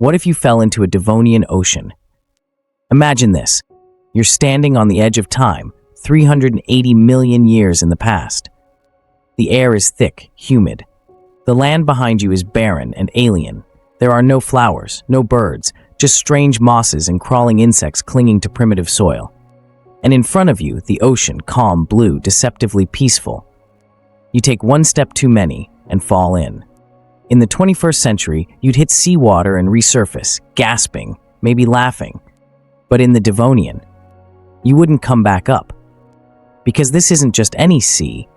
What if you fell into a Devonian ocean? Imagine this. You're standing on the edge of time, 380 million years in the past. The air is thick, humid. The land behind you is barren and alien. There are no flowers, no birds, just strange mosses and crawling insects clinging to primitive soil. And in front of you, the ocean, calm, blue, deceptively peaceful. You take one step too many and fall in. In the 21st century, you'd hit seawater and resurface, gasping, maybe laughing. But in the Devonian, you wouldn't come back up. Because this isn't just any sea.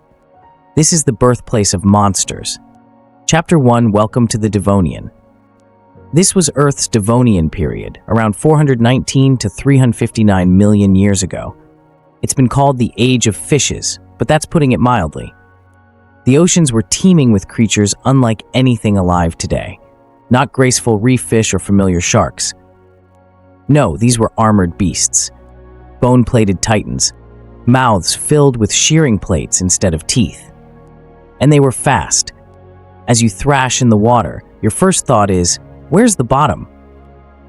This is the birthplace of monsters. Chapter 1, Welcome to the Devonian. This was Earth's Devonian Period, around 419 to 359 million years ago. It's been called the Age of Fishes, but that's putting it mildly. The oceans were teeming with creatures unlike anything alive today. Not graceful reef fish or familiar sharks. No, these were armored beasts. Bone-plated titans. Mouths filled with shearing plates instead of teeth. And they were fast. As you thrash in the water, your first thought is, where's the bottom?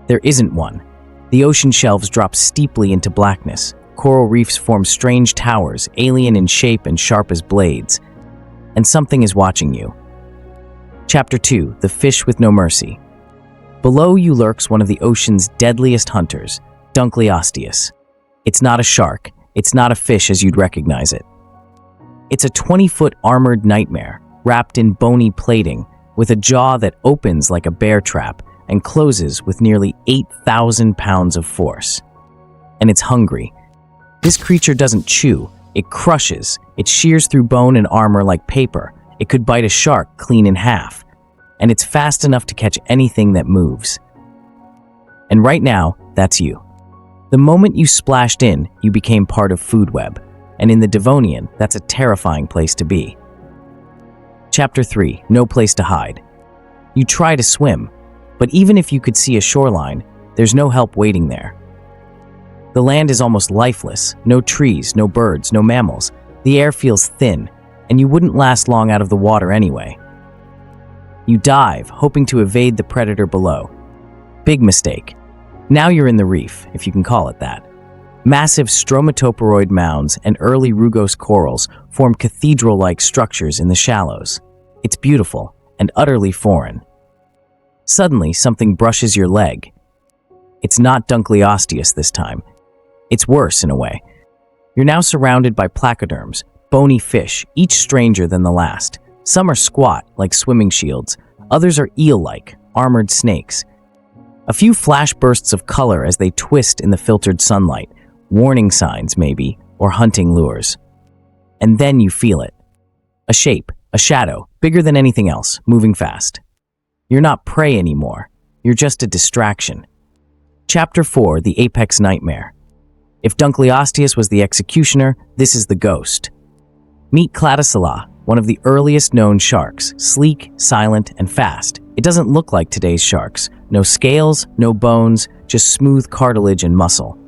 There isn't one. The ocean shelves drop steeply into blackness. Coral reefs form strange towers, alien in shape and sharp as blades. And something is watching you. Chapter 2, The Fish with No Mercy. Below you lurks one of the ocean's deadliest hunters, Dunkleosteus. It's not a shark. It's not a fish as you'd recognize it. It's a 20-foot armored nightmare, wrapped in bony plating, with a jaw that opens like a bear trap and closes with nearly 8,000 pounds of force. And it's hungry. This creature doesn't chew. It crushes. It shears through bone and armor like paper. It could bite a shark clean in half. And it's fast enough to catch anything that moves. And right now, that's you. The moment you splashed in, you became part of food web. And in the Devonian, that's a terrifying place to be. Chapter 3, No Place to Hide. You try to swim, but even if you could see a shoreline, there's no help waiting there. The land is almost lifeless, no trees, no birds, no mammals. The air feels thin, and you wouldn't last long out of the water anyway. You dive, hoping to evade the predator below. Big mistake. Now you're in the reef, if you can call it that. Massive stromatoporoid mounds and early rugose corals form cathedral-like structures in the shallows. It's beautiful and utterly foreign. Suddenly, something brushes your leg. It's not Dunkleosteus this time. It's worse in a way. You're now surrounded by placoderms, bony fish, each stranger than the last. Some are squat, like swimming shields. Others are eel-like, armored snakes. A few flash bursts of color as they twist in the filtered sunlight. Warning signs, maybe, or hunting lures. And then you feel it. A shape, a shadow, bigger than anything else, moving fast. You're not prey anymore. You're just a distraction. Chapter 4, The Apex Nightmare. If Dunkleosteus was the executioner, this is the ghost. Meet Cladoselache, one of the earliest known sharks, sleek, silent, and fast. It doesn't look like today's sharks. No scales, no bones, just smooth cartilage and muscle.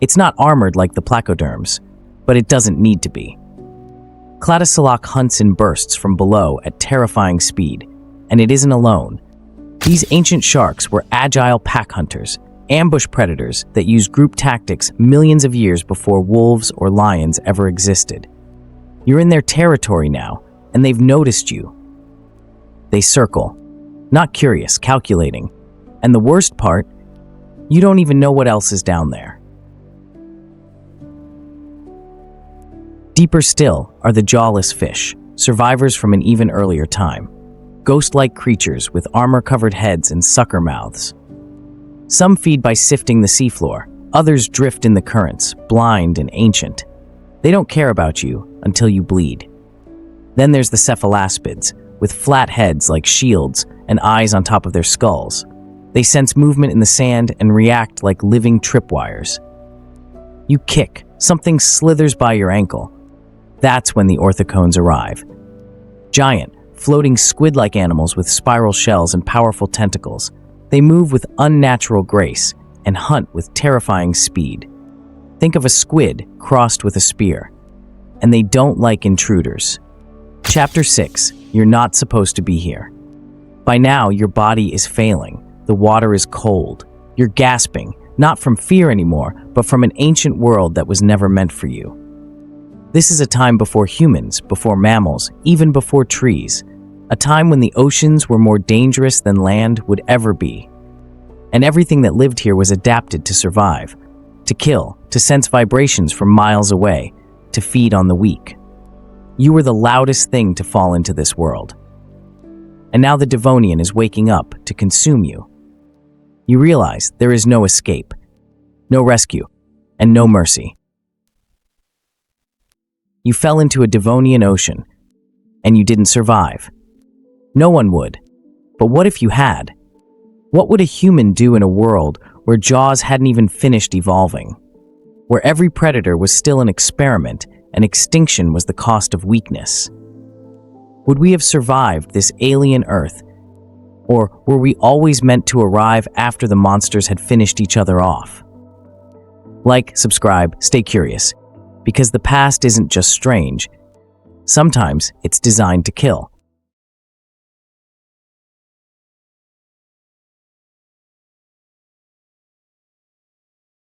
It's not armored like the placoderms, but it doesn't need to be. Cladoselache hunts in bursts from below at terrifying speed, and it isn't alone. These ancient sharks were agile pack hunters, ambush predators that used group tactics millions of years before wolves or lions ever existed. You're in their territory now, and they've noticed you. They circle, not curious, calculating. And the worst part, you don't even know what else is down there. Deeper still are the jawless fish, survivors from an even earlier time. Ghost-like creatures with armor-covered heads and sucker mouths. Some feed by sifting the seafloor, others drift in the currents, blind and ancient. They don't care about you until you bleed. Then there's the cephalopods, with flat heads like shields and eyes on top of their skulls. They sense movement in the sand and react like living tripwires. You kick, something slithers by your ankle. That's when the orthocones arrive. Giant, floating squid-like animals with spiral shells and powerful tentacles. They move with unnatural grace and hunt with terrifying speed. Think of a squid crossed with a spear. And they don't like intruders. Chapter 6, You're not supposed to be here. By now, your body is failing. The the water is cold. You're gasping, not from fear anymore, but from an ancient world that was never meant for you. This is a time before humans, before mammals, even before trees. A time when the oceans were more dangerous than land would ever be. And everything that lived here was adapted to survive, to kill, to sense vibrations from miles away, to feed on the weak. You were the loudest thing to fall into this world. And now the Devonian is waking up to consume you. You realize there is no escape, no rescue, and no mercy. You fell into a Devonian ocean, and you didn't survive. No one would. But what if you had? What would a human do in a world where Jaws hadn't even finished evolving? Where every predator was still an experiment and extinction was the cost of weakness? Would we have survived this alien Earth? Or were we always meant to arrive after the monsters had finished each other off? Like, subscribe, stay curious, because the past isn't just strange. Sometimes it's designed to kill.